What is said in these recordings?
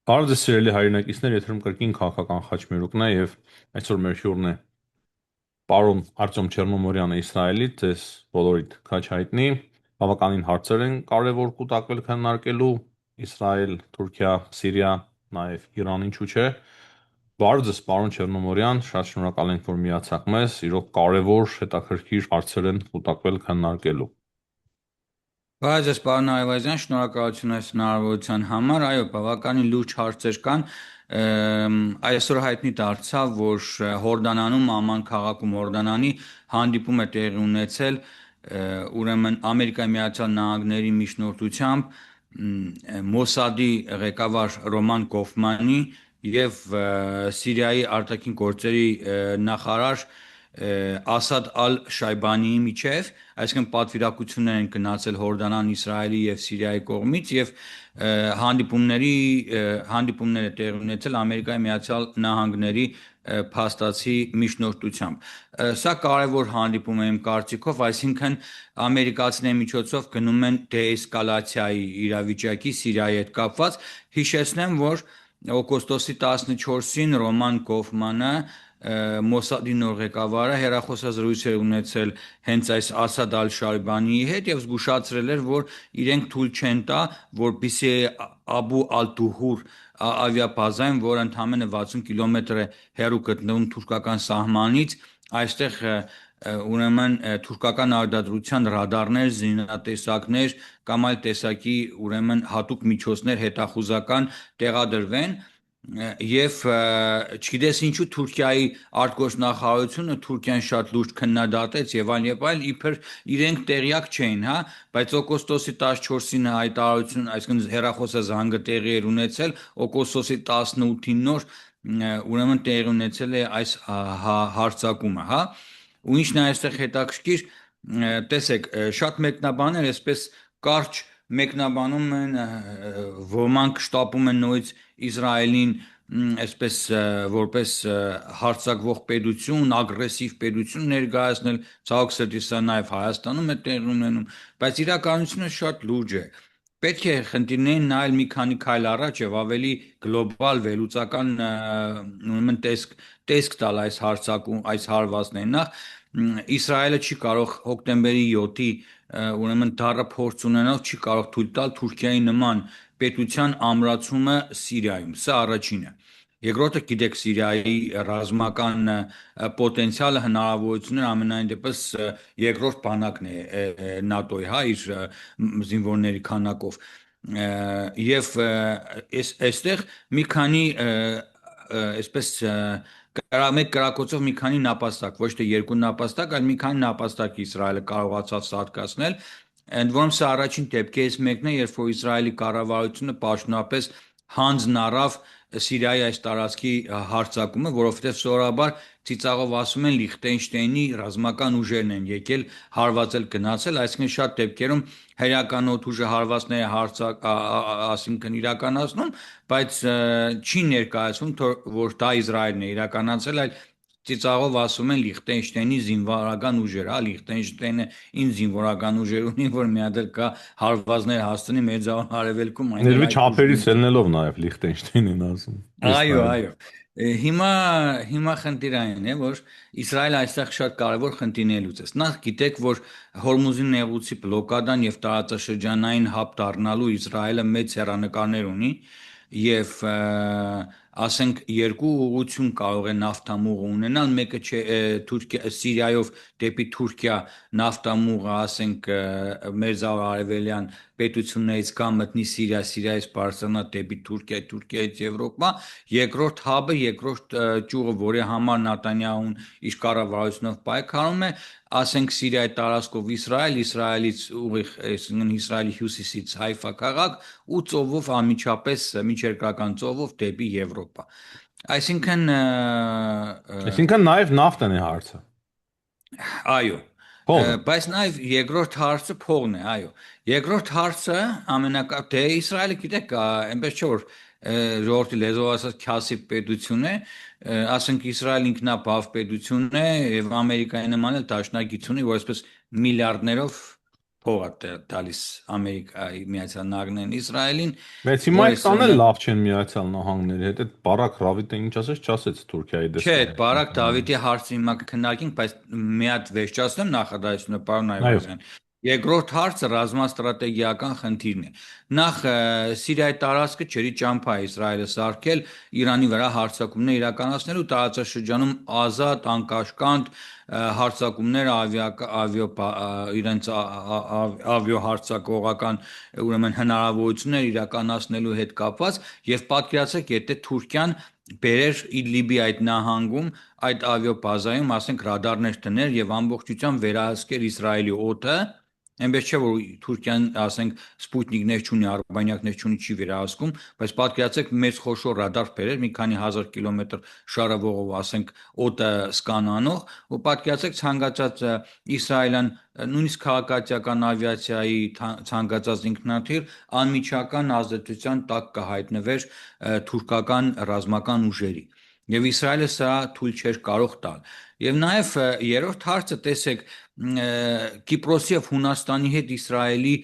Բարև ձեզ սիրելի հայրենակիցներ, եթերում կրկին քաղաքական խաչմերուկն է եւ այսօր մեր հյուրն է պարոն Արտյոմ Չեռնոմորյանը Իսրայելից, ձեզ բոլորիդ քաչ հայտնի, բավականին հարցեր են կարևոր կուտակվել քննարկելու Իսրայել, Թուրքիա, Սիրիա, նաեւ Իրան, ինչու՞ չէ։ Բարև ձեզ, պարոն Չեռնոմորյան, շատ շնորհակալ ենք, որ միացաք մեզ, իրոք կարևոր, հետաքրքիր հարցեր են կուտակվել քննարկելու։ Բայց ես պարոն Այվազյան, շնորհակալություն այս հնարավորության համար, այո, բավականին լուրջ հարցեր կան, այսօր հայտնի դարձավ, որ Հորդանանում, Աման քաղաքում Հորդանանի հանդիպում է տեղի ունեցել, ուրեմն Ամերիկայի Միացյալ Նահանգների միջնորդությամբ Մոսադի ղեկավար Ռոման Կոֆմանի եւ Սիրիայի արտաքին գործերի նախարար Ասադ Ալ-Շայբանիի միջև, այսինքն պատվիրակություններ են գնացել Հորդանան, Իսրայելի եւ Սիրիայի կողմից եւ հանդիպումները տեղի ունեցել Ամերիկայի Միացյալ Նահանգների փաստացի միջնորդությամբ։ Սա կարևոր հանդիպում է իմ կարծիքով, այսինքն ամերիկացիների միջոցով գնում են դեէսկալացիայի իրավիճակի Սիրիայի հետ կապված։ Հիշեցնեմ, որ օգոստոսի 14-ին Ռոման Կոֆմանը Մոսադի նոր ղեկավարը հեռախոսազրույց էր ունեցել հենց այս Ասադ Ալ-Շայբանիի հետ եւ զգուշացրել էր, որ իրենք թույլ չեն տա, որպեսզի Աբու Ալ-Դուհուր ավիաբազային, որը ընդամենը 60 կիլոմետր է հեռու գտնվում թուրքական սահմանից, այստեղ ուրեմն թուրքական արտադրության ռադարներ, զինատեսակներ կամ այլ տեսակի ուրեմն հատուկ միջոցներ հետախուզական տեղադրվեն եւ չգիտես ինչու Թուրքիայի արտգործնախարարությունը Թուրքիան շատ լուրջ քննադատեց եւ այլ իբր իրենք տեղյակ չէին, հա, բայց օգոստոսի 14-ին հայտարարություն, այսինքն հերախոսազանգը տեղի էր ունեցել, օգոստոսի 18-ին նոր ուրեմն տեղի ունեցել է այս հարձակումը, հա, ու ինչն է այստեղ հետաքրքիր, տեսեք, շատ մեկնաբաներ այսպես կարճ մեկնաբանում են, ոմանք շտապում են նույնիսկ Իսրայելին այսպես որպես հարձակվող պետություն, ագրեսիվ պետություն ներկայացնել, ցավոք սրտի սա նաև Հայաստանում է տեղի ունենում, բայց իրականությունը շատ լուրջ է։ Պետք է խնդիրներին նայել մի քանի քայլ առաջ եւ ավելի գլոբալ վերլուծական ուրեմն տեսք տալ այս այս հարվածներին։ Նախ Իսրայելը չի կարող հոկտեմբերի 7-ի ուրեմն դառը փորձ ունենալ չի կարող թույլ տալ Թուրքիայի նման պետության ամրացումը Սիրիայում։ Սա առաջինը։ Երկրորդը, գիտեք, Սիրիայի ռազմական պոտենցիալը հնարավորությունները ամենայն դեպս երկրորդ բանակն է ՆԱՏՕ-ի, հա, իր զինվորների քանակով։ Եվ այստեղ մի քանի այսպես մեկ կրակոցով մի քանի նապաստակ, ոչ թե երկու նապաստակ, այլ մի քանի նապաստակ Իսրայելը կարողացավ սարքացնել։ Ընդ որում սա առաջին դեպքերից մեկն է, երբ որ Իսրայելի կառավարությունը պաշտոնապես հանձն առավ Սիրիայի այս տարածքի հարձակումը, որովհետև սովորաբար ծիծաղով ասում են Լիխտենշտեյնի ռազմական ուժերն են եկել հարվածել գնացել, այսինքն շատ դեպքերում հայկական օդուժը հարվածները այսինքն իրականացնում, բայց չի ներկայացվում, որ դա Իսրայելն է իրականացել, այլ ծիծաղով ասում են Լիխտենշտեյնի զինվորական ուժեր, հա, Լիխտենշտեյնը ինչ զինվորական ուժեր ունի, որ մի հատ կա հարվածներ հասցնի Մեծավան Արևելքում, Ներվի չափերից ելնելով նաև Լիխտենշտեյն են ասում։ Այո։ Հիմա խնդիրը այն է, որ Իսրայելը այստեղ շատ կարևոր խնդիրներ լուծեց։ Նախ գիտեք, որ Հորմուզի նեղուցի բլոկադան եւ տարածաշրջանային հապ դառնալու Իսրայելը մեծ հեռանկարներ ունի եւ ասենք երկու ուղղություն կարող է նավթամուղը ունենալ, մեկը Սիրիայով դեպի Թուրքիա նավթամուղը, ասենք Մերձավոր Արևելյան պետություններից կա մտնի Սիրիա, Սիրիայից բարձրանա դեպի Թուրքիա, Թուրքիայից Եվրոպա, երկրորդ հաբը, երկրորդ ճյուղը, որի համար Նատանյահուն իր կառավարությունով պայքարում է, ասենք Սիրիայի տարածքով Իսրայել, Իսրայելից ուղիղ, այսինքն Իսրայելի հյուսիսից Հայֆա քաղաք ու ծովով անմիջապես միջերկրական ծովով դեպի Եվրոպա։ Այսինքն նաև նավթն է հարցը։ Այո։ Բայց նաև երկրորդ հարցը փողն է, այո։ Երկրորդ հարցը դե Իսրայելը գիտեք, այնպես չէ որ ժողովրդի լեզվով ասած քյասի պետություն է, ասենք Իսրայել ինքնաբավ պետություն է եւ Ամերիկայի նման էլ դաշնակցություն է, որ այսպես միլիարդներով փողը տալիս Ամերիկայի Միացյալ Նահանգներին Իսրայելին, Բայց հիմա որ այդ տանել լավ չեն Միացյալ Նահանգների հետ, այդ բարակ Ռավիտը ինչ ասեց, չասեց Թուրքիայի չէ, այդ դեսպանը։ Բարակ Դավիթի հարցը հիմա կքննարկենք, բայց մի հատ վերջացնեմ նախադասությունը, պարոն Այո, Այվազյան։ Երկրորդ հարցը ռազմաստրատեգիական խնդիրն է։ Նախ Սիրիայի տարածքը չերի ճամփա է Իսրայելը սարքել Իրանի վրա հարձակումներ իրականացնելու տարածաշրջանում ազատ, անկաշկանդ հարձակումներ իրենց ավիահարձակողական ուրեմն հնարավորություններ իրականացնելու հետ կապված եւ պատկերացրեք, եթե Թուրքիան բերեր Իդլիբի այդ նահանգում այդ ավիաբազայում, ասենք ռադարներ դներ եւ ամբողջությամբ վերահսկեր Իսրայելի օդը, այնպես չէ որ Թուրքիան, ասենք, սպուտնիկներ չունի, արբանյակներ չունի, չի վերահսկում, բայց պատկերացրեք մեծ խոշոր ռադար բերեր մի քանի հազար կիլոմետր շարավողով, ասենք, օդը սկանանող, ու պատկերացրեք ցանկացած իսրայելյան նույնիսկ քաղաքացիական ավիացիայի ցանկացած ինքնաթիռ անմիջական ազդեցության տակ կհայտնվեր թուրքական ռազմական ուժերի։ Եվ Իսրայելը սա թույլ չէր կարող տալ։ Եվ նաև երրորդ հարցը, տեսեք, Կիպրոսի եւ Հունաստանի հետ Իսրայելի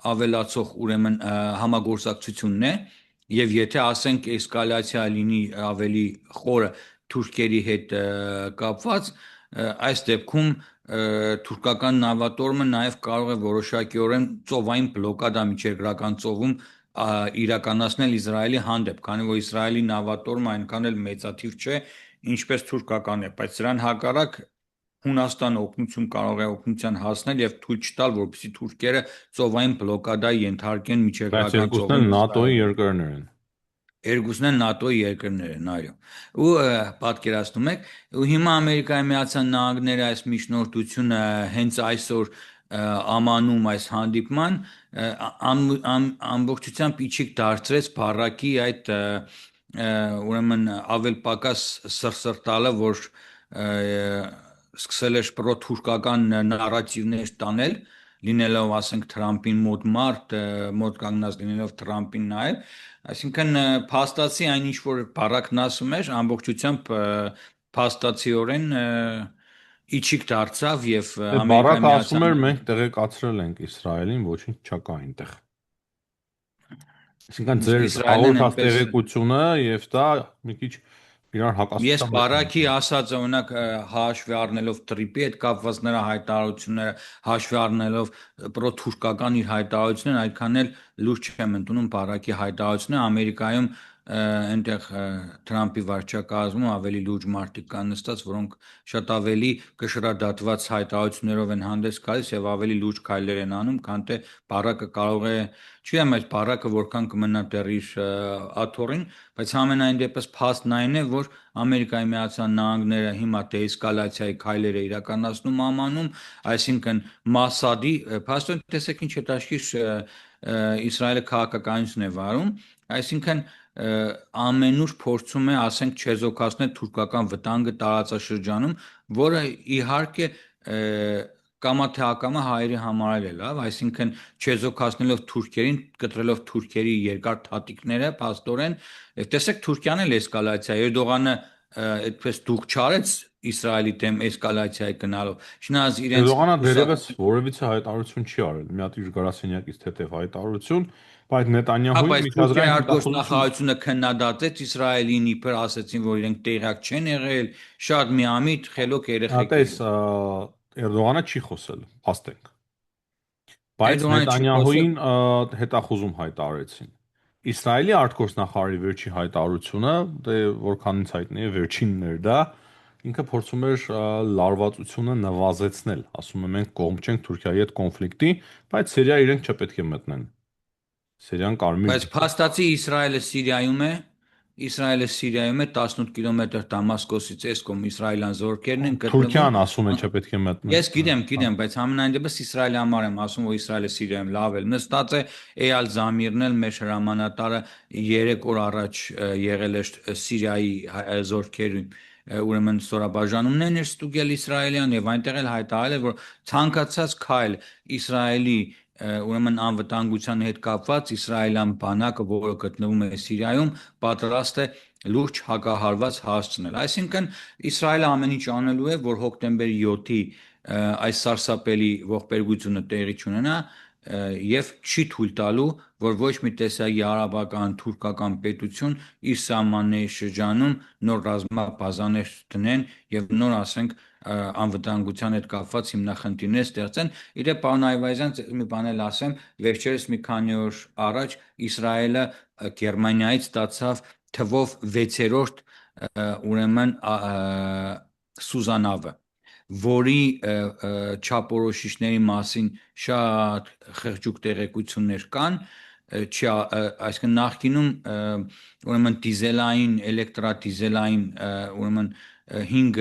ավելացող ուրեմն համագործակցությունն է, եւ եթե ասենք էսկալացիա լինի ավելի խորը թուրքերի հետ կապված, այս դեպքում թուրքական նավատորմը նաև կարող է որոշակիորեն ծովային բլոկադա միջերկրական ծովում իրականացնել Իսրայելի հանդեպ, քանի որ Իսրայելի նավատորմը այնքան էլ մեծաթիվ չէ, ինչպես թուրքական է, բայց սրան հակառակ Հունաստանը օգնություն կարող է օգնության հասնել եւ թույլ չտալ, որպեսզի թուրքերը ծովային բլոկադայի ենթարկեն բայց միջերկրական երկուսն էլ ծովում ՆԱՏՕ-ի Իսրայելին։ երկրներ են։ Երկուսն էլ ՆԱՏՕ-ի երկրներ են, այո։ Ու պատկերացնում եք, ու հիմա Ամերիկայի Միացյալ Նահանգները այս միջնորդությունը հենց այսօր ամանում այս հանդիպման ամբողջությամբ իջիկ դարձրեց Բարակի այդ ուրեմն ավել պակաս սրսրտալը, որ սկսել էր պրոթուրքական նարատիվներ տանել, լինելով, ասենք, Թրամփին մոտ մարդ, մոտ կանգնած լինելով Թրամփին նայել, այսինքն փաստացի այն ինչ որ Բարակն ասում էր, ամբողջությամբ փաստացիորեն իջիկ դարձավ եւ Դե Ամերիկայի Բարակը ասում էր Միացյալ մենք տեղեկացրել ենք Իսրայելին, ոչինչ չկա այնտեղ։ Այսինքն իսկ ձեր Իսրայելն հաղորդած այնպես տեղեկությունը եւ դա մի քիչ իրար Ես հակասության մեջ են Բարակի ընկնում։ ասածը օրինակ հաշվի առնելով տրիպի հետ կապված նրա հայտարարությունները, հաշվի առնելով պրոթուրքական իր հայտարարությունները, այդքան էլ լուրջ չեմ ընդունում Բարակի հայտարարությունը Ամերիկայում այնտեղ Թրամփի վարչակազմում ավելի լուրջ մարդիկ կան նստած, որոնք շատ ավելի կշռադատված հայտարարություններով են հանդես գալիս եւ ավելի լուրջ քայլեր են անում, քան թե Բարակը կարող է, չգիտեմ, այս Բարակը որքան կմնա դեռ իր աթոռին, բայց համենայն դեպս փաստն այն է, որ Ամերիկայի Միացյալ Նահանգները հիմա դեէսկալացիայի քայլեր է իրականացնում ամանում, այսինքն Մասադի, փաստորեն տեսեք ինչ հետաքրքիր Իսրայելը քաղաքականություն է վարում, այսինքն ամենուր փորձում է, ասենք, չեզոքացնել թուրքական վտանգը տարածաշրջանում, որը իհարկե կամա թե ակամա հայերի համար է լավ, այսինքն չեզոքացնելով թուրքերին, կտրելով թուրքերի երկար թաթիկները, փաստորեն, տեսեք Թուրքիան էլ էսկալացիա, Էրդողանը այդպես դուք չարեց Իսրայելի դեմ էսկալացիայի գնալով, չնայած իրենց Էրդողանը դերևս կուսակցության որևիցե հայտարարություն չի արել։ Մի հատ իր գրասենյակից թեթև հայտարարություն, բայց Հա, Նետանյահուի բայց Թուրքիայի միջազգային հետախուզություն արտգործնախարարությունը քննադատեց Իսրայելին, իբր ասացին, որ իրենք տեղյակ չեն եղել, շատ միամիտ, խելոք երեխեք Տես էին։ Էրդողանը չի խոսել, փաստենք։ Բայց Էրդողանը չի խոսել։ Նետանյահուին հետախուզում հայտարարեցին։ Իսրայելի արտգործնախարարի վերջի հայտարարությունը, դե որքանից հայտնի է, վերջինն էր դա, ինքը փորձում էր լարվածությունը նվազեցնել, ասում է մենք կողմ չենք Թուրքիայի հետ կոնֆլիկտի, բայց Սիրիա իրենք չպետք է մտնեն։ Սիրիան կարմիր Բայց փաստացի Իսրայելը Սիրիայում է 18 կիլոմետր Դամասկոսից էս կողմ իսրայելյան զորքերն են գտնվում։ Թուրքիան ասում է չպետք է մտնեն։ Ես գիտեմ, բայց համենայն դեպս Իսրայելի համար եմ ասում, որ Իսրայելը Սիրիայում լավ է։ Նստած է Էյալ Զամիրն էլ մեր հրամանատարը 3 օր առաջ եղել էր Սիրիայի զորքերին ուրեմն ստորաբաժանումներն էր ստուգել իսրայելյան եւ այնտեղ էլ հայտարարել էր, որ ցանկացած քայլ Իսրայելի ուրեմն անվտանգության հետ կապված իսրայելյան բանակը, որը գտնվում է Սիրիայում, պատրաստ է լուրջ հակահարված հասցնել։ Այսինքն Իսրայելը ամեն ինչ անելու է, որ հոկտեմբերի 7-ի այս սարսափելի ողբերգությունը տեղի չունենա եւ չի թույլ տալու, որ ոչ մի տեսակի արաբական, թուրքական պետություն իր սահմանների շրջանում նոր ռազմաբազաներ տնեն եւ նոր, ասենք, անվտանգության հետ կապված հիմնախնդիրներ ստեղծեն։ Իրե պարոն Այվազյան, մի բան էլ ասեմ, վերջերս մի քանի օր առաջ Իսրայելը Գերմանիայից ստացավ թվով 6-րդ ուրեմն Սուզանավը, որի չափորոշիչների մասին շատ խղճուկ տեղեկություններ կան, այսինքն նախկինում ուրեմն դիզելային, էլեկտրադիզելային ուրեմն 5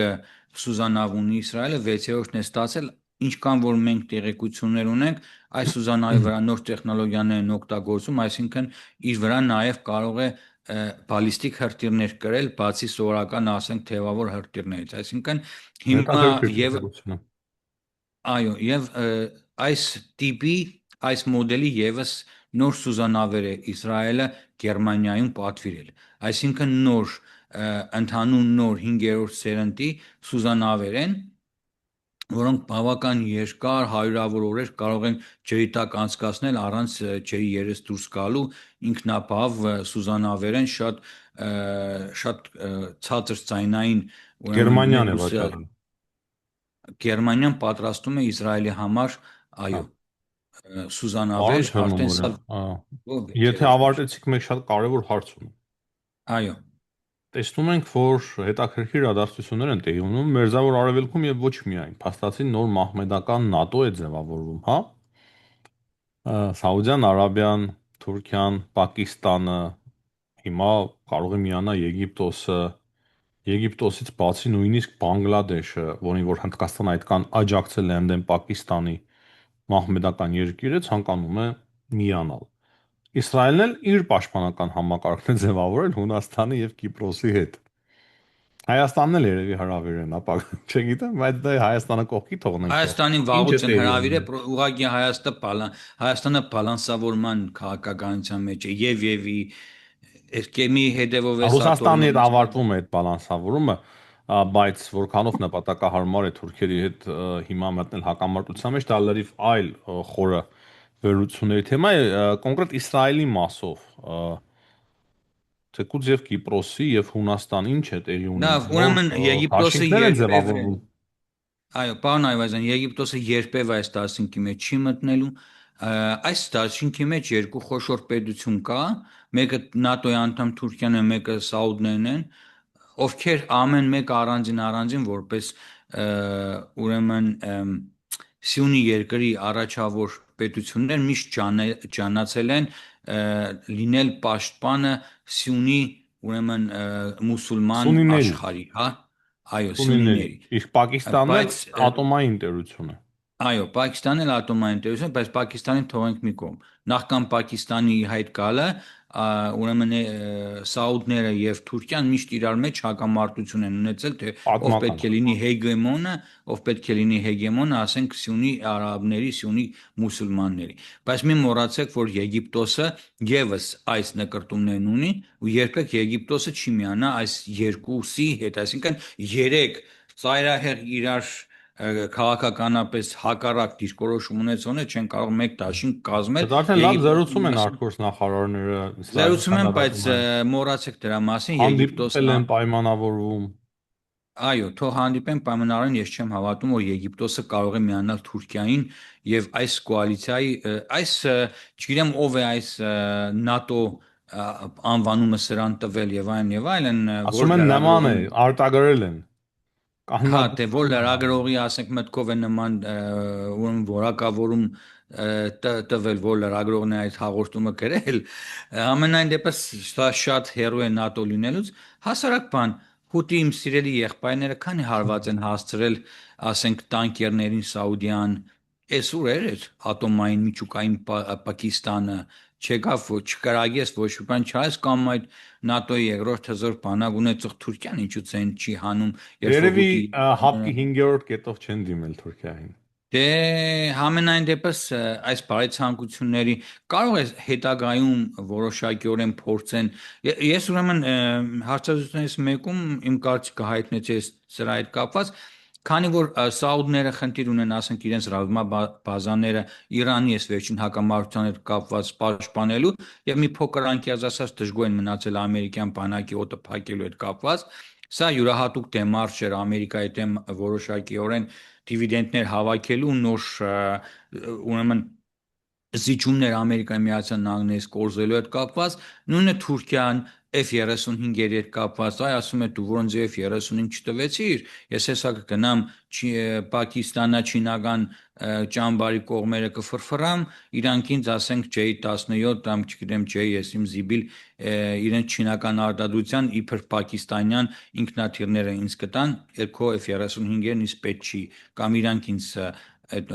Սուզանավ ունի Իսրայելը, 6-րդն է ստացել, ինչքան որ մենք տեղեկություններ ունենք, այս Սուզանավի վրա նոր տեխնոլոգիաներ են օգտագործում, այսինքն իր վրա նաև կարող է բալիստիկ հրթիռներ կրել, բացի սովորական, ասենք, թևավոր հրթիռներից, այսինքն հիմա Հետաքրքիր եւ տեղեկություն է։ այո, եւ այս տիպի, այս մոդելի եւս նոր Սուզանավեր է Իսրայելը Գերմանիայում պատվիրել, այսինքն նոր ընդհանուր նոր 5-րդ սերնդի Սուզանավեր են, որոնք բավական երկար հարյուրավոր օրեր կարող են ջրի տակ անցկացնել առանց ջրի երես դուրս գալու, ինքնաբավ Սուզանավեր են, շատ ցածր ձայնային, ուրեմն Գերմանիան է մեկուսը վաճառել։ Գերմանիան պատրաստում է Իսրայելի համար, Հա, այո, պարոն Սուզանավեր, արդեն սա Չեռնոմորյան, եթե 6-րդն է։ ավարտեցիք, մեկ շատ կարևոր հարց ունեմ։ Այո, Տեսնում ենք, որ հետաքրքիր իրադարձություններ են տեղի ունենում Մերձավոր Արևելքում եւ ոչ միայն։ Փաստացի նոր մահմեդական ՆԱՏՕ է ձևավորվում, հա։ Սաուդյան Արաբիան, Թուրքիան, Պակիստանը, հիմա կարող է միանա Եգիպտոսը, Եգիպտոսից բացի նույնիսկ Բանգլադեշը, որին որ Հնդկաստանը այդքան աջակցել է ընդդեմ Պակիստանի մահմեդական երկիրը, ցանկանում է միանալ։ Իսրայելն էլ իր պաշտպանական համակարգն է ձևավորել Հունաստանի եւ Կիպրոսի հետ։ Հայաստանն էլ երևի հրավիրեն, ապա չգիտեմ, բայց դա Հայաստանը կողքի թողնենք թող։ Հայաստանին Ինչ է վաղուց են տեղի հրավիրել, ունենում։ ուղղակի Հայաստանը բալանսավորման քաղաքականության մեջ է եւ այս կեմի հետևով է Ռուսաստանի հետ սատարում ավարտվում է այդ բալանսավորումը, բայց որքանով նպատակահարմար է Թուրքիայի հետ հիմա մտնել հակամարտության մեջ, դա լրիվ այլ խորը վերլուծությունների թեմա է, կոնկրետ Իսրայելի մասով, թեկուզ եւ Կիպրոսի եւ Հունաստան ինչ է տեղի ունենում, Լավ, նոր ուրեմն Եգիպտոսը դաշինքներ են երբևէ ձևավորվում։ այո, պարոն Այվազյան, Եգիպտոսը երբևէ այս դաշինքի մեջ չի մտնելու։ Այս դաշինքի մեջ երկու խոշոր պետություն կա, մեկը ՆԱՏՕ-ի անդամ Թուրքիան է, մեկը Սաուդներն են, ովքեր ամեն մեկ առանձին որպես ուրեմն Սյունի երկրի առաջավոր պետություններ միշտ ճանաչել են լինել պաշտպանը Սյունի ուրեմն մուսուլման Սունիների, աշխարհի, հա, այո, սունիների։ Սյունիների, Իսկ Պակիստանն էլ բայց ատոմային տերություն է։ այո, Պակիստանն էլ ատոմային տերություն է, բայց Պակիստանին թողենք մի կողմ։ Նախքան Պակիստանի հայտ գալը, ուրեմն Սաուդները եւ Թուրքիան միշտ իրար մեջ հակամարտություն են ունեցել, թե ով Պատմական։ պետք է լինի հեգեմոնը, ով պետք է լինի հեգեմոնը, ասենք Սյունի արաբների, Սյունի մուսուլմանների։ Բայց մի մոռացեք, որ Եգիպտոսը եւս այս նկարտումներն ունի, ու երբեք Եգիպտոսը չի միանա այս երկուսի հետ, այսինքն երեք ծայրահեղ իրար քաղաքականապես հակառակ դիրքորոշում ունեցողներ չեն կարող մեկ դաշինք կազմել Դա արդեն լավ Եգիպտոսի զրուցում են մասին։ արտգործ նախարարները Իսրայելի Զերուցում եմ, բայց քննադատում են։ մոռացեք դրա մասին, Հանդիպել Եգիպտոսն են, պայմանավորվում։ այո, թող հանդիպեն պայմանավորեն, ես չեմ հավատում, որ Եգիպտոսը կարող է միանալ Թուրքիային եւ այս կոալիցիայի, այս չգիտեմ ով է այս ՆԱՏՕ անվանումը սրան տվել եւ այլն, Ասում որ են նման է, լրագրողին արտագրել են։ հա, դե որ Կահնագործում են։ լրագրողի, ասենք, մտքով է նման ուրեմն որակավորում տվել, որ լրագրողն է այդ հաղորդումը գրել, ամենայն դեպս սա շատ հեռու է ՆԱՏՕ լինելուց, հասարակ բան, հուտի իմ սիրելի եղբայրները քանի հարված են հասցրել, ասենք, տանկերներին Սաուդյան, էս ուր էր ատոմային միջուկային Պակիստանը, չեկավ ոչ չկրագես ոչ մի բան չայս կամ այդ ՆԱՏՕ-ի երկրորդ հզոր բանակ ունեցող Թուրքիան ինչու՞ ցեն չի հանում, երբ որ Երևի հուտի հապկի 5-րդ կետով չեն դիմել Թուրքիային։ դե համենայն դեպս այս բարեցանկությունների կարող է հետագայում որոշակիորեն փորձեն ես ուրեմն հարցազրույցներից մեկում իմ կարծիքը հայտնեցի սրա հետ կապված Քանի որ սաուդները խնդիր ունեն, ասենք իրենց ռազմաբազաները Իրանի այս վերջին հակամարտության հետ կապված պաշտպանելու եւ մի փոքր անկյաց ասած դժգոհ են մնացել ամերիկյան բանակի օդը փակելու հետ կապված, սա յուրահատուկ դեմարշ էր Ամերիկայի դեմ որոշակիորեն դիվիդենտներ հավաքելու նոր ուրեմն զիջումներ Ամերիկայի Միացյալ Նահանգներից կորզելու հետ կապված, նույնը Թուրքիան F-35-երի հետ կապված, այ ասում է դու որոնց F-35 չտվեցիր, ես հեսա կգնամ Պակիստանա-չինական ճամբարի կողմերը կֆրֆրամ, իրանք ինձ ասենք J-17 կամ չգիտեմ J-ես իմ զիբիլ իրենց չինական արտադրության իբր պակիստանյան ինքնաթիռները ինձ կտան, քո F-35-երն ինձ պետք չի, կամ իրանք ինձ այդ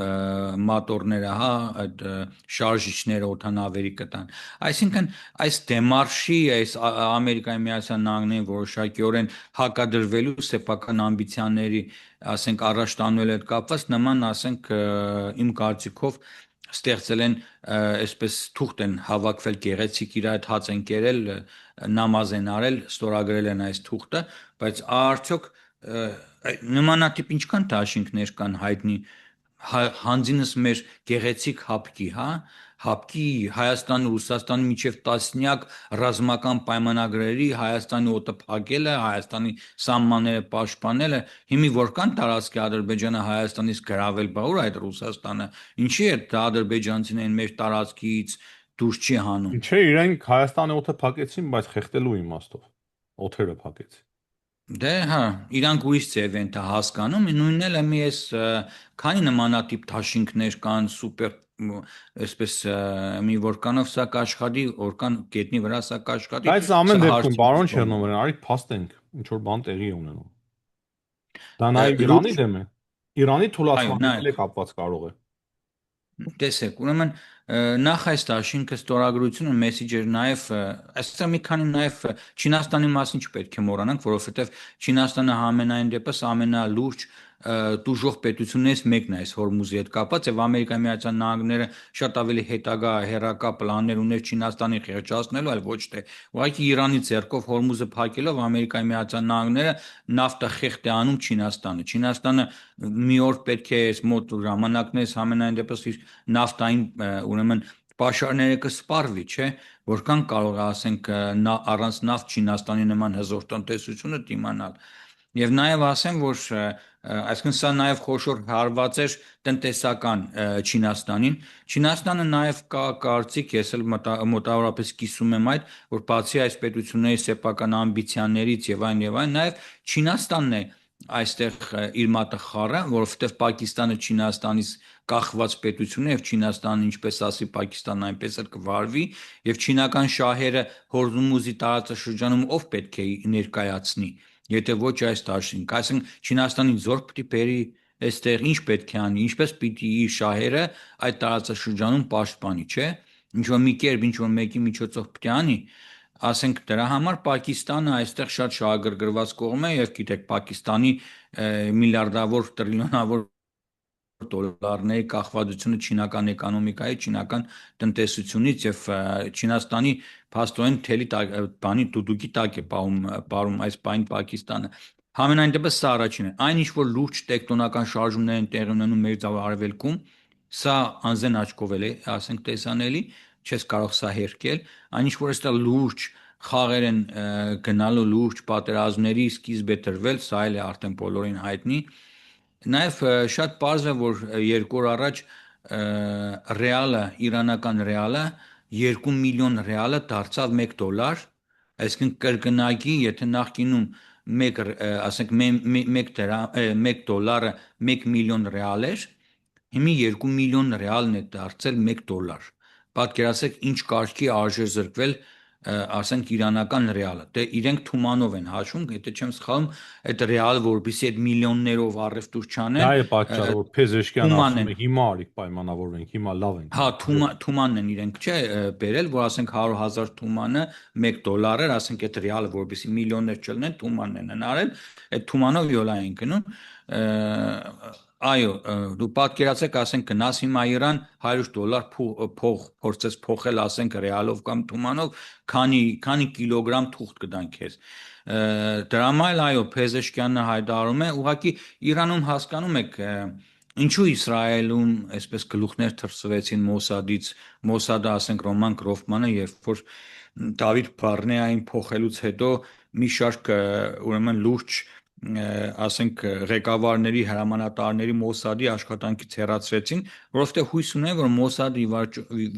մատորները, հա, այդ շարժիչները օդանավերի կտան։ Այսինքն այս դեմարշի, այս Ամերիկայի Միացյալ Նահանգների որոշակիորեն հակադրվելու սեփական ամբիցիաների, ասենք, առաջ տանելու հետ կապված նման, ասենք, իմ կարծիքով ստեղծել են այսպես թուղթ են հավաքվել գեղեցիկ իր այդ հաց են կերել, նամազ են արել, ստորագրել են այս թուղթը, բայց արդյոք նմանատիպ ինչքան դաշինքներ կան հայտնի հանձինս մեր գեղեցիկ հապկի, հա, հապկի Հայաստանի Ռուսաստանի միջև տասնյակ ռազմական պայմանագրերի Հայաստանի օդը փակելը, Հայաստանի սահմանները պաշտպանելը, հիմի որքան տարածքի Ադրբեջանը Հայաստանից գրավել բա ուր այդ Ռուսաստանը, ինչի է դա ադրբեջանցիներն մեր տարածքից դուրս չի հանում։ Չէ, իրենք Հայաստանի օդը փակեցին, բայց խեղդելու իմաստով օդերը փակեցին։ Դե հա, իրանք ուրիշ ձև են դա հասկանում, նույնն էլ է մի էս քանի նմանատիպ դաշինքներ կան, սուպեր այսպես մի որքանով սա կաշխատի, որքան գետնի վրա սա կաշխատի, Բայց ամեն սա դեպքում, հարցի պարոն Չերնոմիրյան, արի փաստենք, ինչ որ բան տեղի է ունենում։ Դա նաև Իրանի լուրջ, դեմ է։ Իրանի այո, թուլացման հետ նայեք, էլ է կապված կարող է։ տեսեք, ուրեմն նախ այս դաշինքը ստորագրությունը մեսիջեր նաև այստեղ մի քանի նաև Չինաստանի մասին չպետք է մոռանանք, որովհետև Չինաստանը համենայն դեպս ամենալուրջ տուժող պետություններից մեկն է այս Հորմուզի հետ կապված եւ Ամերիկայի Միացյալ Նահանգները շատ ավելի հետագա հերակա պլաններ ուներ Չինաստանի խեղճացնելու, այլ ոչ թե ուղղակի Իրանի ձեռքով Հորմուզը փակելով Ամերիկայի Միացյալ Նահանգները նավթը խեղդ է անում Չինաստանը։ Չինաստանը մի օր պետք է այս մոտ ժամանակներս համենայն դեպս իր նավթային ուրեմն պաշարները կսպառվի, չէ, որքան կարող է ասենք առանց նավթ Չինաստանի նման հզոր տնտեսությունը դիմանալ։ Եվ նաև ասեմ, որ այսինքն սա նաև խոշոր հարված էր տնտեսական Չինաստանին։ Չինաստանը նաև կա կարծիք, ես էլ մոտավորապես կիսում եմ այդ, որ բացի այս պետությունների սեփական ամբիցիաներից եւ այն, նաև Չինաստանն է այստեղ իր մատը խառը, որովհետև Պակիստանը Չինաստանից կախված պետություն է եւ Չինաստանը ինչպես ասի Պակիստանն այնպես էլ կվարվի եւ չինական շահերը Հորմուզի տարածաշրջանում ով պետք է ներկայացնի, եթե ոչ այս դաշինք, այսինքն Չինաստանին զորք պիտի բերի այստեղ ինչ պետք է անի, ինչպես պիտի իր շահերը այդ տարածաշրջանում պաշտպանի, չէ՞։ Ինչ որ մի կերպ, ինչ որ մեկի միջոցով պիտի անի, ասենք դրա համար Պակիստանը այստեղ շատ շահագրգռված կողմ է եւ գիտեք Պակիստանի միլիարդավոր տրիլիոնավոր դոլարների կախվածությունը չինական էկոնոմիկայի, չինական տնտեսությունից եւ Չինաստանի փաստորեն թելի բանի դուդուկի տակ է ապարում այս բան Պակիստանը։ Համենայն դեպս սա առաջին է։ Այն ինչ որ լուրջ տեկտոնական շարժումներ են տեղի ունենում մեր արևելքում, սա անզեն աչքով է, ասենք տեսանելի, չես կարող սա հերկել, այն ինչ որ այստեղ լուրջ խաղեր են գնալու լուրջ պատերազմների սկիզբ է դրվել, սա էլ է արդեն բոլորին հայտնի։ Նաև շատ պարզ է, որ 2 օր առաջ ռեալը, իրանական ռեալը 2 միլիոն ռեալը դարձավ $1, այսինքն կրկնակի, եթե նախկինում ասենք 1 դոլարը 1 միլիոն ռեալ էր, հիմի 2 միլիոն ռեալն է դարձել $1։ Պատկերացրեք ինչ կարգի արժե զրկվել ասենք իրանական ռեալը։ Դե իրենք թումանով են հաշվում, եթե չեմ սխալվում, այդ ռեալ որբիսի այդ միլիոններով առևտուր Դա չանեն, է պատճառը, որ Փեզեշկյանը թուման ասում են։ է հիմա արիք պայմանավորվենք, հիմա լավ ենք Հա, անում։ թումանն են իրենք, չէ, բերել, որ ասենք 100,000 թումանը $1 էր, ասենք այդ ռեալը որբիսի միլիոններ չլինեն, թումանն են արել, այդ թումանով յոլա են գնում։ Այո, դու պատկերացեք, ասենք գնաս հիմա Իրան $100 փող փորձես փոխել, ասենք ռեալով կամ թումանով, քանի կիլոգրամ թուղթ կտան քեզ։ Դրա համար այո, Փեզեշքյանը հայտարարում է, ուղղակի Իրանում հասկանում եք, ինչու Իսրայելում այսպես գլուխներ թրծվեցին Մոսադից, Մոսադը, ասենք Ռոման Գրոֆմանը, երբ որ Դավիթ Բարնեային փոխելուց հետո մի շարք ուրեմն լուրջ ասենք ղեկավարների հրամանատարների Մոսադի աշխատանքից հեռացրեցին, որովհետև հույս ունեն, որ Մոսադը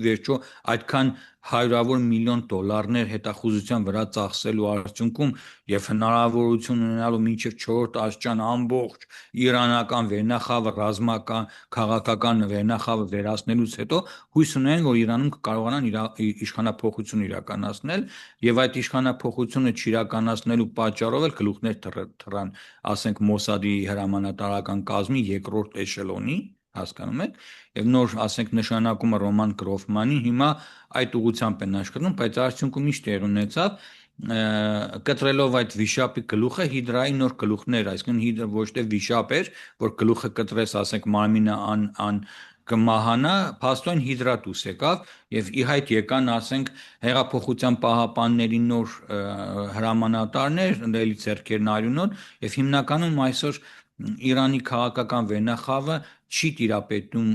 վերջո այդքան հարյուրավոր միլիոն դոլարներ հետախուզության վրա ծախսելու արդյունքում եւ հնարավորություն ունենալու մինչեւ 4-րդ աստիճան ամբողջ իրանական վերնախավը, ռազմական, քաղաքական վերնախավը վերացնելուց հետո հույս ունեն, որ Իրանում կկարողանան իշխանափոխություն իրականացնել եւ այդ իշխանափոխությունը չիրականացնելու պատճառով էլ գլուխներ թռան, ասենք Մոսադի հրամանատարական կազմի երկրորդ էշելոնի, հասկանում եք, եւ նոր, ասենք նշանակումը Ռոման Գրոֆմանի հիմա այդ ուղղությամբ են աշխատում, բայց արդյունքում ինչ տեղ ունեցավ, կտրելով այդ վիշապի գլուխը հիդրայի նոր գլուխներ, այսինքն հիդրը ոչ թե վիշապ էր, որ գլուխը կտրես, ասենք մարմինը կմահանա, փաստորեն հիդրատուս եկավ եւ ի հայտ եկան, ասենք հեղափոխության պահապանների նոր հրամանատարներ, ընդելի ձեռքերն արյունոտ եւ հիմնականում այսօր Իրանի քաղաքական վերնախավը չի տիրապետում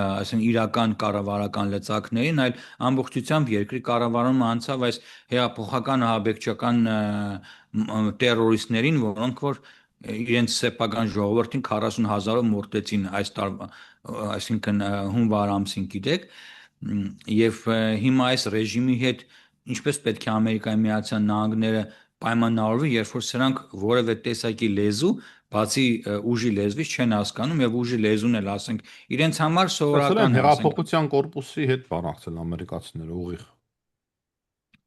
ասենք իրական կառավարական լծակներին, այլ ամբողջությամբ երկրի կառավարումը անցավ այս հեղափոխական ահաբեկչական տերորիստներին, որոնք որ իրենց սեփական ժողովրդին 40,000-ով մորտեցին այս տարվա, այսինքն հունվար ամսին, գիտեք, եւ հիմա այս ռեժիմի հետ ինչպես պետք է Ամերիկայի Միացյալ Նահանգները պայմանավորվի, երբ որ սրանք որևէ տեսակի լեզու բացի ուժի լեզվից չեն հասկանում եւ ուժի լեզուն էլ ասենք իրենց համար Տեսել եմ սովորական է, ասենք հեղափոխության կորպուսի հետ բանակցել ամերիկացիները ուղիղ։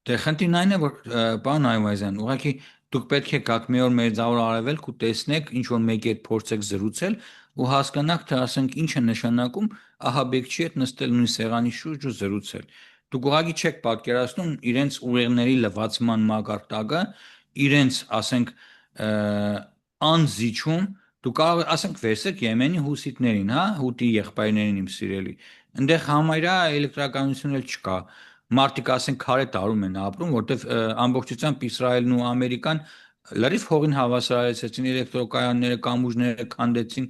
դե խնդիրն այն է, որ պարոն Այվազյան, ուղղակի դուք պետք է գաք մի օր Մերձավոր Արևելք ու տեսնեք, ինչ որ մեկի հետ փորձեք զրուցել ու հասկանաք, թե ասենք ինչ է նշանակում ահաբեկչի հետ նստել նույն սեղանի շուրջ ու զրուցել։ Դուք ուղղակի չեք պատկերացնում իրենց ուղեղների լվացման մակարդակը, իրենց, ասենք, անզիջում, դու կարող ասենք վերցրեք Եմենի հուսիտներին, հա, հուտի եղբայրներին իմ սիրելի։ Այնտեղ համարյա էլեկտրականություն էլ չկա։ Մարդիկ ասենք քարե տարում են ապրում, որտեվ ամբողջությամբ Իսրայելն ու Ամերիկան լրիվ հողին հավասարեցրեցին էլեկտրոկայանները, կամուրջները քանդեցին,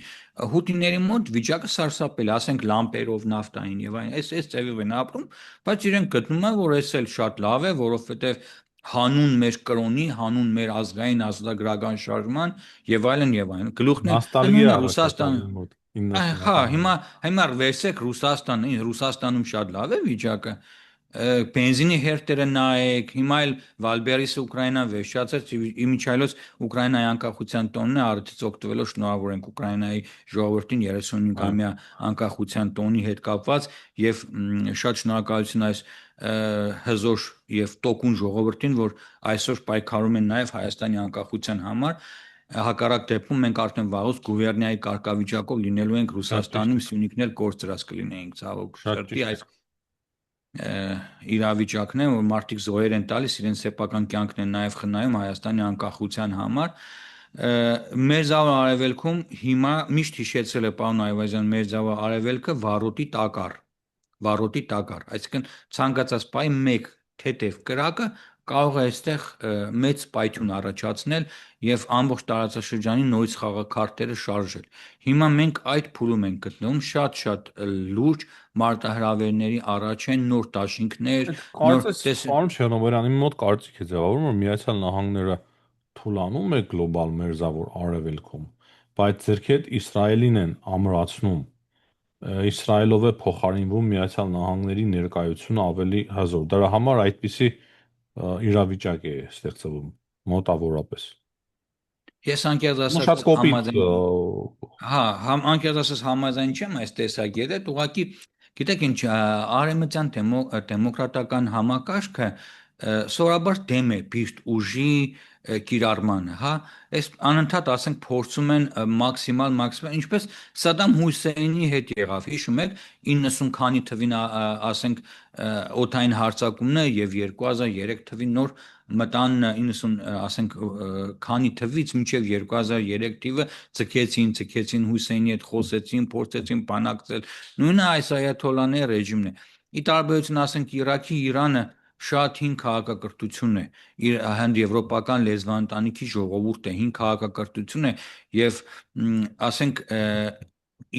հուտիների մոտ վիճակը սարսափել, ասենք լամպերով, նավթային եւ այլն, այս ծևով են ապրում, բայց իրենք գտնում են, որ այս էլ շատ լավ է, որովհետեւ հանուն մեր կրոնի, հանուն մեր ազգային ազատագրական շարժման եւ այլն, գլուխներ Նոստալգիա նույնը առաջացավ Ռուսաստան, իմ մոտ հա, 90-ականներին։ հիմա վերցեք Ռուսաստանում շատ լավ է վիճակը, բենզինի հերթերը նայեք, հիմա էլ Վալբերիսը Ուկրաինան վերջացրեց, իմիջիայլոց Ուկրաինայի անկախության տոնն է, արդից օգտվելով շնորհավորենք Ուկրաինայի ժողովրդին 35-ամյա անկախության տոնի հետ կապված եւ շատ շնորհակալություն այս հզոր եւ տոկուն ժողովրդին, որ այսօր պայքարում են նաեւ Հայաստանի անկախության համար։ Հակառակ դեպքում մենք արդեն վաղուց գուվերնիայի կարգավիճակով լինելու ենք Շատ ճիշտ Ռուսաստանում, է։ Սյունիքն էլ կորցրած կլինեինք ցավոք Շատ սրտի, ճիշտ է։ այս իրավիճակն է, որ մարդիկ զոհեր են տալիս, իրենց սեփական կյանքն են նաև խնայում Հայաստանի անկախության համար։ Մերձավոր Արևելքում հիմա միշտ հիշեցրել է պարոն Այվազյան, Մերձավոր Արևելքը վառոտի տակառ, այսինքն ցանկացած պահի մեկ թեթև կրակը կարող է այստեղ մեծ պայթյուն առաջացնել եւ ամբողջ տարածաշրջանի նորից խաղաքարտերը շարժել։ Հիմա մենք այդ փուլում ենք գտնվում, շատ-շատ լուրջ մարտահրավերների առաջ են նոր դաշինքներ, Այդ նոր կարծես պարոն Չերնոբարյան, իմ մոտ կարծիք է ձևավորվում, որ Միացյալ Նահանգները թուլանում է գլոբալ մերձավոր արևելքում, բայց ձերքի հետ Իսրայելին են ամրացնում։ Իսրայելով է փոխարինվում Միացյալ Նահանգների ներկայությունը ավելի հզոր։ Դրա համար այդպիսի իրավիճակ է ստեղծվում մոտավորապես։ ես անկեղծ Ու ասած շատ կոպիտ համաձայն հա, անկեղծ ասած համաձայն չեմ այս տեսակի հետ, ուղղակի գիտեք ինչ, արևմտյան դեմոկրատական համակարգը սովորաբար դեմ է բիրտ ուժի կիրառմանը, հա, այս անընդհատ ասենք փորձում են մաքսիմալ, ինչպես Սադամ Հուսեյնի հետ եղավ, հիշում եք 90 քանի թվին ասենք օդային հարձակումներ եւ 2003 թվին նոր մտան 90 ասենք քանի թվից մինչև 2003 թիվը ցկեցին Հուսեյնի հետ խոսեցին, փորձեցին բանակցել, նույնը այս այաթոլլաների ռեժիմն է։ Ի տարբերություն ասենք Իրաքի Իրանը շատ հին քաղաքակրթություն է, իր հենց եվրոպական լեզվաընտանիքի ժողովուրդ է, հին քաղաքակրթություն է եւ ասենք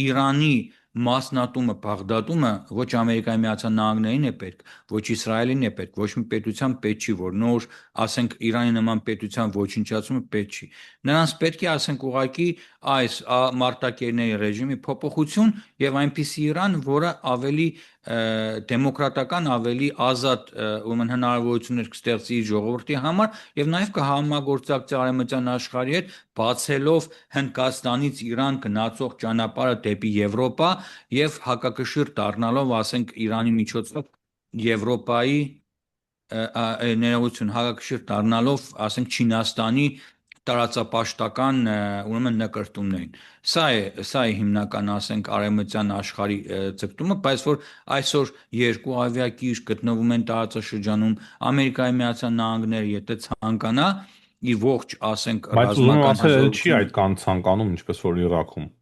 Իրանի մասնատումը, բաղդատումը ոչ Ամերիկայի Միացյալ Նահանգներին է պետք, ոչ Իսրայելին է պետք, ոչ մի պետության պետք չի, որ նոր ասենք Իրանի նման պետության ոչնչացումը պետք չի։ Նրանց պետք է ասենք ուղղակի այս մարտակերների ռեժիմի փոփոխություն եւ այնպիսի Իրան, որը ավելի դեմոկրատական, ավելի ազատ ուրեմն հնարավորություններ կստեղծի իր ժողովրդի համար եւ նաեւ կհամագործակցի արևմտյան աշխարհի հետ, բացելով Հնդկաստանից Իրան գնացող ճանապարհը դեպի Եվրոպա եւ հակակշիռ դառնալով, ասենք Իրանի միջոցով Եվրոպայի ներողություն հակակշիռ դառնալով, ասենք Չինաստանի տարածապաշտական ուրեմն նկրտումներին։ Սա է հիմնական ասենք արևմտյան աշխարհի ցկտումը, բայց որ այսօր երկու ավիակիր գտնվում են տարածաշրջանում, Ամերիկայի Միացյալ Նահանգները եթե ցանկանա իր ողջ ասենք Բայց ուզում եմ ռազմական ասել, էլ չի հզորությունը այդ կան ցանկանում, ինչպես որ Իրաքում։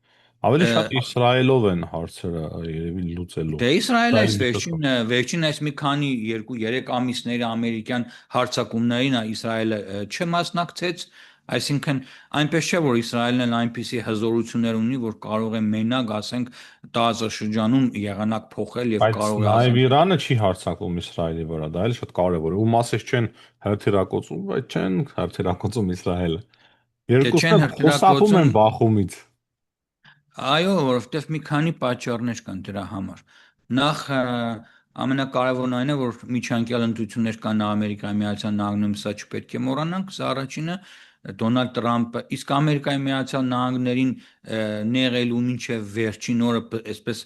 Ավելի շատ Իսրայելով են հարցերը երևի լուծելու։ Դե Իսրայելը այս Իսրայելի միջոցով։ վերջին այս մի քանի 2-3 ամիսների ամերիկյան հարձակումներին Իսրայելը չմասնակցեց, այսինքն այնպես չէ որ Իսրայելն էլ այնպիսի հզորություններ ունի, որ կարող է մենակ ասենք տարածաշրջանում եղանակ փոխել եւ Բայց կարող է նաև ասենք Իրանը չի հարձակվում Իսրայելի վրա, դա էլ շատ կարևոր է։ Ու մասից չեն հրթիռակոծում, բայց չեն հրթիռակոծում Իսրայելը։ դե Երկուսն չեն էլ խուսափում հրթիռակոծում, են բախումից։ այո, որովհետև մի քանի պատճառներ կան դրա համար։ Նախ ամենակարևորն այն է, որ միջանկյալ ընտրություններ կան Ամերիկայի Միացյալ Նահանգներում, սա չպետք է մոռանանք, սա առաջինը Դոնալդ Տրամպը, իսկ Ամերիկայի Միացյալ Նահանգներին նեղելու մինչև վերջին օրը, այսպես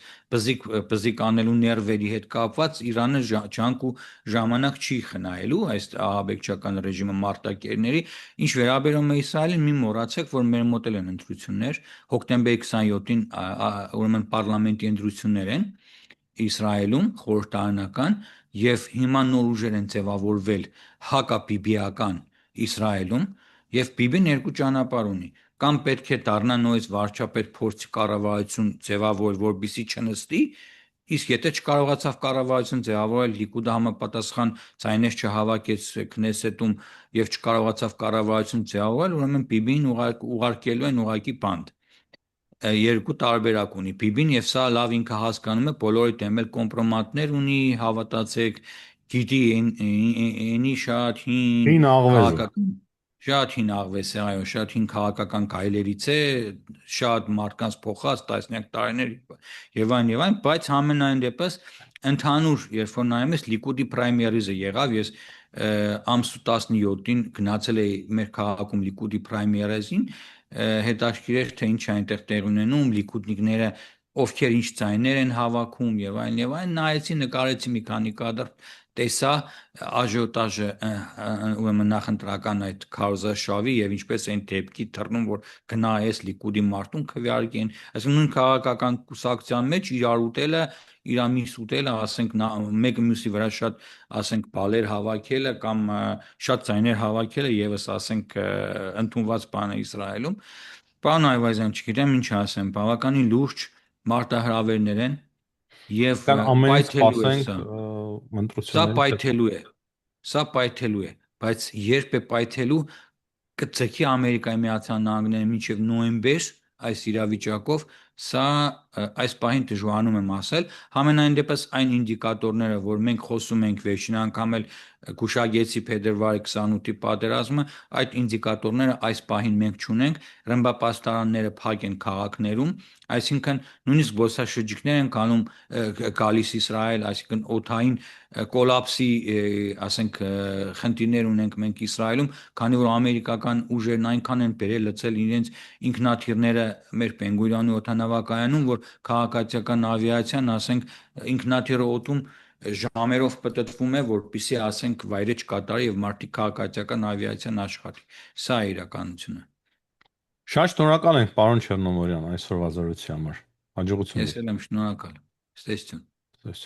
բզիկ անելու ներվերի հետ կապված Իրանը ջանք ու ժամանակ չի խնայելու այս ահաբեկչական ռեժիմը մարտակերների, ինչ վերաբերում է Իսրայելին, մի մոռացեք, որ մեր մոտ էլ են ընտրություններ, հոկտեմբերի 27-ին ուրեմն պարլամենտի ընտրություններ են Իսրայելում խորհրդարանական եւ հիմա նոր ուժեր են ձևավորվել հակաբիբիական Իսրայելում եւ Բիբին երկու ճանապարհ ունի կամ պետք է դառնա նույնիսկ վարչապետ փորձի կառավարություն ձևավորել, որբիսի չնստի, իսկ եթե չկարողացավ կառավարություն ձևավորել, Լիկուդը համապատասխան ցայներ չհավաքեց Քնեսետում եւ չկարողացավ կառավարություն ձևավորել, ուրեմն Բիբին ուղարկելու են ուղակի բանդ երկու տարբերակ ունի Բիբին եւ սա լավ ինքը հասկանում է բոլորի դեմ էլ կոմպրոմատներ ունի հավատացեք գիտի այնի շատ հին Հին աղվես է։ քաղաքական շատ հին աղվես է այո շատ հին քաղաքական գայլերից է շատ մարդկանց փոխած տասնյակ տարիներ եւ այն բայց համենայն դեպս ընդհանուր երբ որ նայում ես Լիկուդի պրայմերիզը եղավ ես ամսու 17-ին գնացել էի մեր քաղաքում Լիկուդի պրայմերիզին հետաքրքիր էր թե ինչ է այնտեղ տեղ ունենում լիկուդնիկները ովքեր ինչ ձայներ են հավաքում եւ այլն նայեցի նկարեցի մի քանի կադր տեսա աժիոտաժը ուրեմն նախընտրական այդ քարոզարշավի եւ ինչպես այն դեպքի թռնում որ գնայես լիկուդի մարտուն քվեարկեն այսինքն նույն քաղաքական կուսակցության մեջ իրար ուտելը իրամիս ուտելը ասենք մեկը մյուսի վրա շատ ասենք բալեր հավաքելը կամ շատ ձայներ հավաքելը եւս ասենք ընդունված բան է Իսրայելում Պարոն Այվազյան, չգիտեմ ինչ ասեմ, բավականին լուրջ մարտահրավերներ են եւ Կան ամենից պայթելու է սպասենք սա։ Սա ընտրություններից հետո։ պայթելու է։ Սա պայթելու է, բայց երբ է պայթելու կծքի Ամերիկայի Միացյալ Նահանգները մինչև նոյեմբեր այս իրավիճակով սա այս պահին դժվարանում եմ ասել համենայն դեպս այն ինդիկատորները որ մենք խոսում ենք վերջին անգամ էլ գուշագեցի փետրվարի 28-ի պատերազմը այդ ինդիկատորները այս պահին մենք չունենք ռմբապաստարանները փակ են քաղաքներում այսինքն նույնիսկ զբոսաշրջիկներ են գալիս Իսրայել այսինքն օթային կոլապսի ասենք խնդիրներ ունենք մենք Իսրայելում քանի որ ամերիկական ուժերն այնքան են բերել լցել իրենց ինքնաթիռները մեր Բենգուրիանի օթանավակայանում որ քաղաքացիական ավիացիան ասենք ինքնաթիռը օտում ժամերով պատտվում է, որպեսզի ասենք վայրէջք կատարի եւ մարդիկ քաղաքացիական ավիացիան աշխատի։ Սա է իրականությունը։ Շատ շնորհակալ ենք, պարոն Չեռնոմորյան, այսօրվա զրույցի համար։ Հաջողություն։ Ես էլ եմ շնորհակալ։ Ստեսություն։ Դե